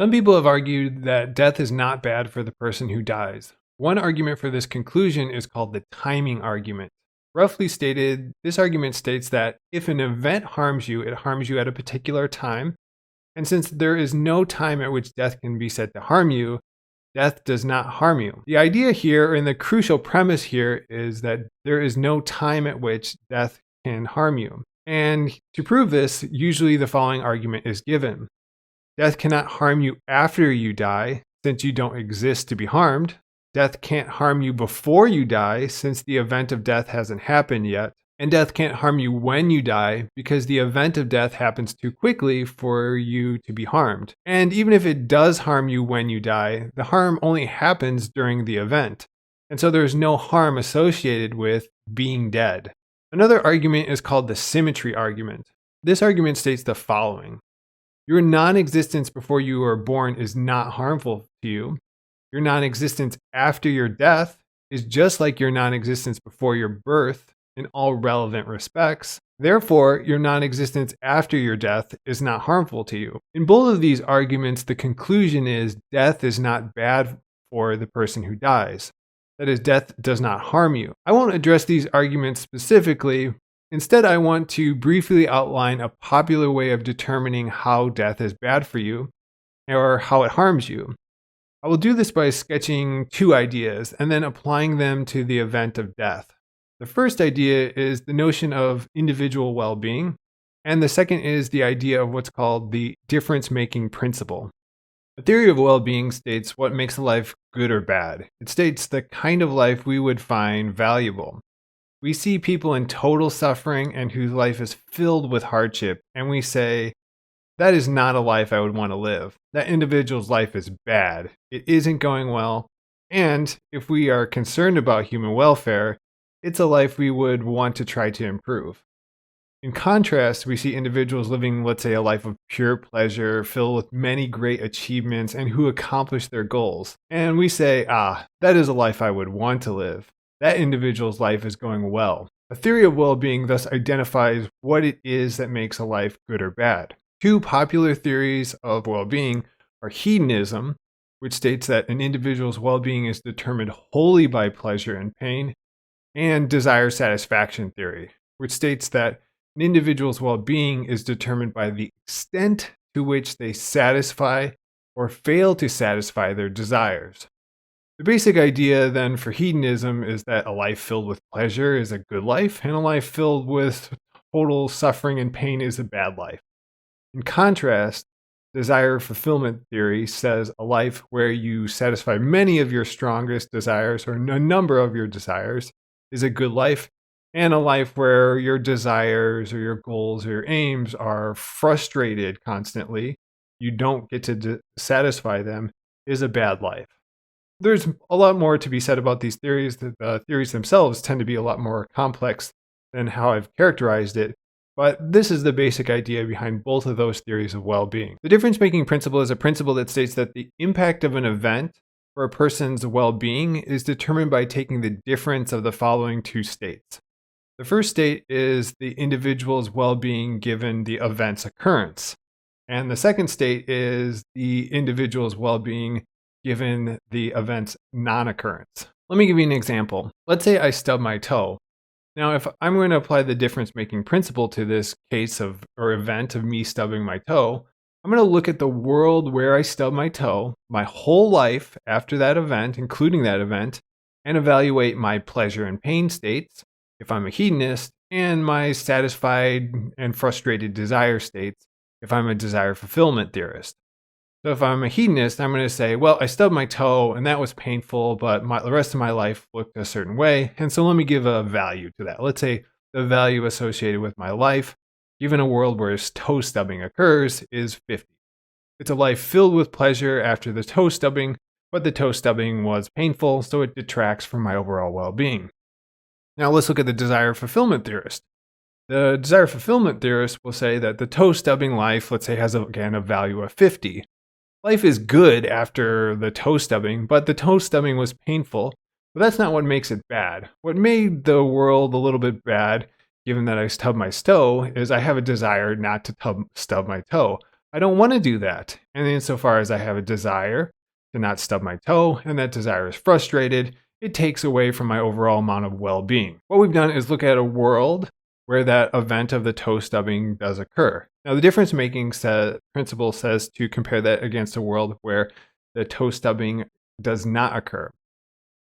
Some people have argued that death is not bad for the person who dies. One argument for this conclusion is called the timing argument. Roughly stated, this argument states that if an event harms you, it harms you at a particular time. And since there is no time at which death can be said to harm you, death does not harm you. The idea here, and the crucial premise here, is that there is no time at which death can harm you. And to prove this, usually the following argument is given. Death cannot harm you after you die, since you don't exist to be harmed. Death can't harm you before you die, since the event of death hasn't happened yet. And death can't harm you when you die, because the event of death happens too quickly for you to be harmed. And even if it does harm you when you die, the harm only happens during the event. And so there's no harm associated with being dead. Another argument is called the symmetry argument. This argument states the following. Your non-existence before you are born is not harmful to you. Your non-existence after your death is just like your non-existence before your birth in all relevant respects. Therefore, your non-existence after your death is not harmful to you. In both of these arguments, the conclusion is death is not bad for the person who dies. That is, death does not harm you. I won't address these arguments specifically. Instead, I want to briefly outline a popular way of determining how death is bad for you or how it harms you. I will do this by sketching two ideas and then applying them to the event of death. The first idea is the notion of individual well-being, and the second is the idea of what's called the difference-making principle. The theory of well-being states what makes a life good or bad. It states the kind of life we would find valuable. We see people in total suffering and whose life is filled with hardship, and we say, that is not a life I would want to live. That individual's life is bad. It isn't going well. And if we are concerned about human welfare, it's a life we would want to try to improve. In contrast, we see individuals living, let's say, a life of pure pleasure, filled with many great achievements, and who accomplish their goals. And we say, that is a life I would want to live. That individual's life is going well. A theory of well-being thus identifies what it is that makes a life good or bad. Two popular theories of well-being are hedonism, which states that an individual's well-being is determined wholly by pleasure and pain, and desire satisfaction theory, which states that an individual's well-being is determined by the extent to which they satisfy or fail to satisfy their desires. The basic idea then for hedonism is that a life filled with pleasure is a good life, and a life filled with total suffering and pain is a bad life. In contrast, desire fulfillment theory says a life where you satisfy many of your strongest desires or a number of your desires is a good life, and a life where your desires or your goals or your aims are frustrated constantly, you don't get to satisfy them, is a bad life. There's a lot more to be said about these theories. The theories themselves tend to be a lot more complex than how I've characterized it, but this is the basic idea behind both of those theories of well-being. The difference-making principle is a principle that states that the impact of an event for a person's well-being is determined by taking the difference of the following two states. The first state is the individual's well-being given the event's occurrence, and the second state is the individual's well-being given the event's non-occurrence. Let me give you an example. Let's say I stub my toe. Now, if I'm going to apply the difference-making principle to this case of or event of me stubbing my toe, I'm going to look at the world where I stubbed my toe, my whole life after that event, including that event, and evaluate my pleasure and pain states, if I'm a hedonist, and my satisfied and frustrated desire states, if I'm a desire fulfillment theorist. So if I'm a hedonist, I'm going to say, well, I stubbed my toe and that was painful, but the rest of my life looked a certain way. And so let me give a value to that. Let's say the value associated with my life, given a world where toe stubbing occurs, is 50. It's a life filled with pleasure after the toe stubbing, but the toe stubbing was painful, so it detracts from my overall well-being. Now let's look at the desire fulfillment theorist. The desire fulfillment theorist will say that the toe stubbing life, let's say, has again a value of 50. Life is good after the toe stubbing, but the toe stubbing was painful. But that's not what makes it bad. What made the world a little bit bad, given that I stubbed my toe, is I have a desire not to stub my toe. I don't want to do that. And insofar as I have a desire to not stub my toe, and that desire is frustrated, it takes away from my overall amount of well-being. What we've done is look at a world where that event of the toe stubbing does occur. Now, the difference-making principle says to compare that against a world where the toe stubbing does not occur.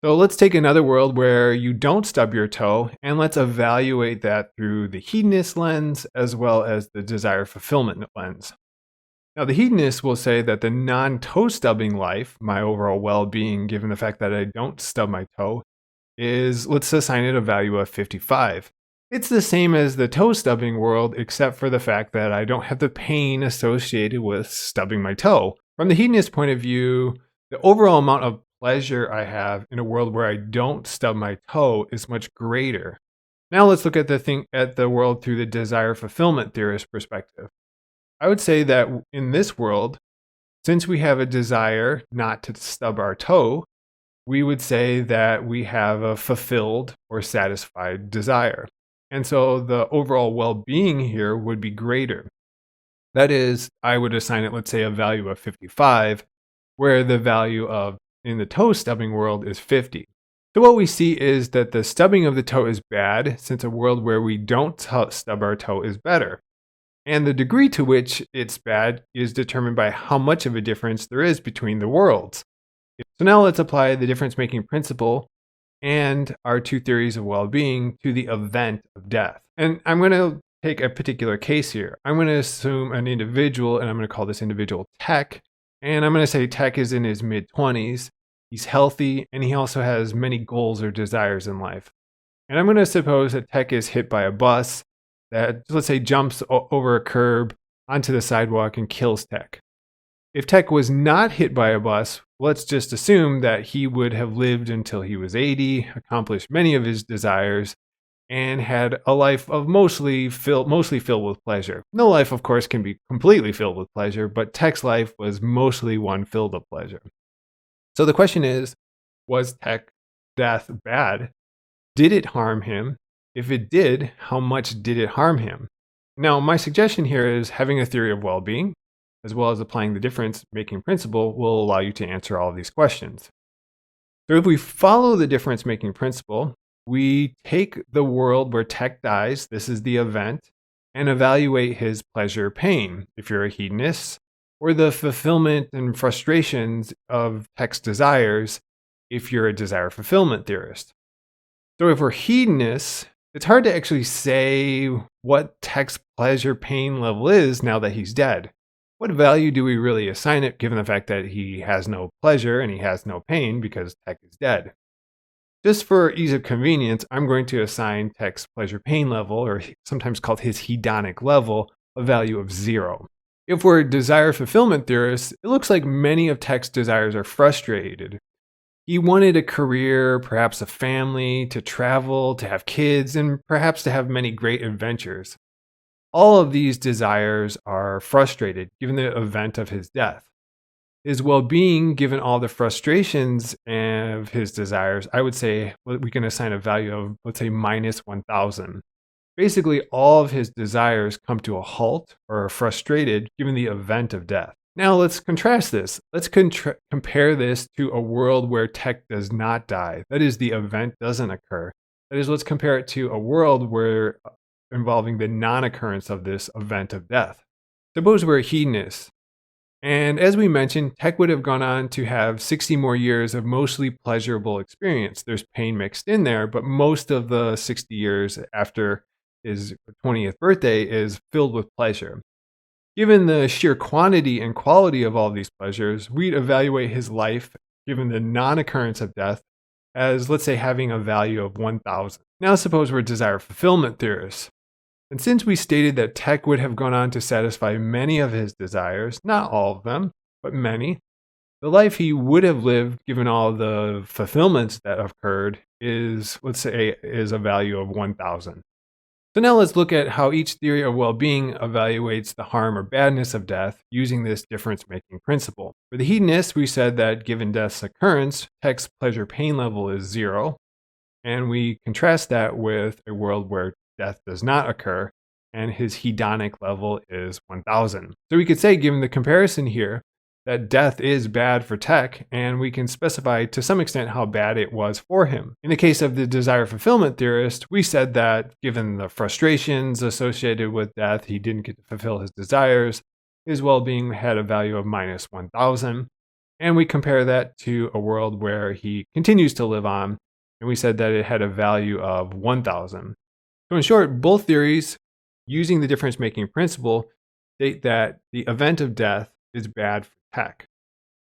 So let's take another world where you don't stub your toe, and let's evaluate that through the hedonist lens as well as the desire fulfillment lens. Now, the hedonist will say that the non-toe stubbing life, my overall well-being, given the fact that I don't stub my toe, is, let's assign it a value of 55. It's the same as the toe stubbing world, except for the fact that I don't have the pain associated with stubbing my toe. From the hedonist point of view, the overall amount of pleasure I have in a world where I don't stub my toe is much greater. Now let's look at the world through the desire fulfillment theorist perspective. I would say that in this world, since we have a desire not to stub our toe, we would say that we have a fulfilled or satisfied desire. And so the overall well-being here would be greater. That is, I would assign it, let's say, a value of 55, where the value of in the toe stubbing world is 50. So what we see is that the stubbing of the toe is bad, since a world where we don't stub our toe is better. And the degree to which it's bad is determined by how much of a difference there is between the worlds. So now let's apply the difference-making principle and our two theories of well-being to the event of death. And I'm going to take a particular case here. I'm going to assume an individual, and I'm going to call this individual Tech. And I'm going to say Tech is in his mid-20s. He's healthy, and he also has many goals or desires in life. And I'm going to suppose that Tech is hit by a bus that, let's say, jumps over a curb onto the sidewalk and kills Tech. If Tech was not hit by a bus, let's just assume that he would have lived until he was 80, accomplished many of his desires, and had a life of mostly filled with pleasure. No life, of course, can be completely filled with pleasure, but Tech's life was mostly one filled with pleasure. So the question is, was Tech's death bad? Did it harm him? If it did, how much did it harm him? Now, my suggestion here is having a theory of well-being, as well as applying the difference-making principle, will allow you to answer all of these questions. So if we follow the difference-making principle, we take the world where Tech dies, this is the event, and evaluate his pleasure-pain, if you're a hedonist, or the fulfillment and frustrations of Tech's desires, if you're a desire fulfillment theorist. So if we're hedonists, it's hard to actually say what Tech's pleasure-pain level is now that he's dead. What value do we really assign it, given the fact that he has no pleasure and he has no pain because Tech is dead? Just for ease of convenience, I'm going to assign Tech's pleasure-pain level, or sometimes called his hedonic level, a value of 0. If we're desire fulfillment theorists, it looks like many of Tech's desires are frustrated. He wanted a career, perhaps a family, to travel, to have kids, and perhaps to have many great adventures. All of these desires are frustrated given the event of his death. His well-being, given all the frustrations of his desires, I would say we can assign a value of, let's say, minus 1,000. Basically, all of his desires come to a halt or are frustrated given the event of death. Now let's contrast this. Let's compare this to a world where Tech does not die. That is, the event doesn't occur. That is, let's compare it to a world where involving the non-occurrence of this event of death. Suppose we're a hedonist. And as we mentioned, Tech would have gone on to have 60 more years of mostly pleasurable experience. There's pain mixed in there, but most of the 60 years after his 20th birthday is filled with pleasure. Given the sheer quantity and quality of all these pleasures, we'd evaluate his life, given the non-occurrence of death, as, let's say, having a value of 1,000. Now suppose we're desire fulfillment theorists. And since we stated that Tech would have gone on to satisfy many of his desires, not all of them, but many, the life he would have lived, given all the fulfillments that occurred, is, let's say, is a value of 1,000. So now let's look at how each theory of well-being evaluates the harm or badness of death using this difference-making principle. For the hedonists, we said that given death's occurrence, Tech's pleasure-pain level is 0, and we contrast that with a world where death does not occur, and his hedonic level is 1000. So we could say, given the comparison here, that death is bad for Tech, and we can specify to some extent how bad it was for him. In the case of the desire fulfillment theorist, we said that given the frustrations associated with death, he didn't get to fulfill his desires, his well-being had a value of minus 1000. And we compare that to a world where he continues to live on, and we said that it had a value of 1000. So in short, both theories, using the difference-making principle, state that the event of death is bad for Tech.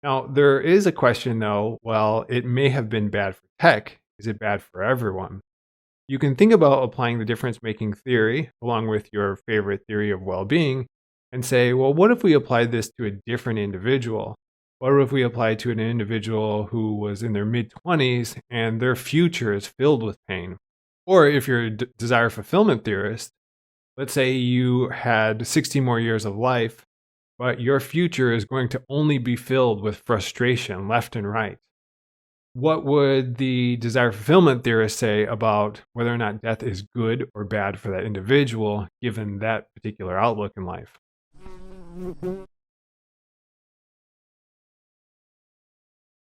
Now, there is a question though, well, it may have been bad for Tech. Is it bad for everyone? You can think about applying the difference-making theory along with your favorite theory of well-being and say, well, what if we applied this to a different individual? What if we applied to an individual who was in their mid-20s and their future is filled with pain? Or if you're a desire fulfillment theorist, let's say you had 60 more years of life, but your future is going to only be filled with frustration left and right. What would the desire fulfillment theorist say about whether or not death is good or bad for that individual, given that particular outlook in life?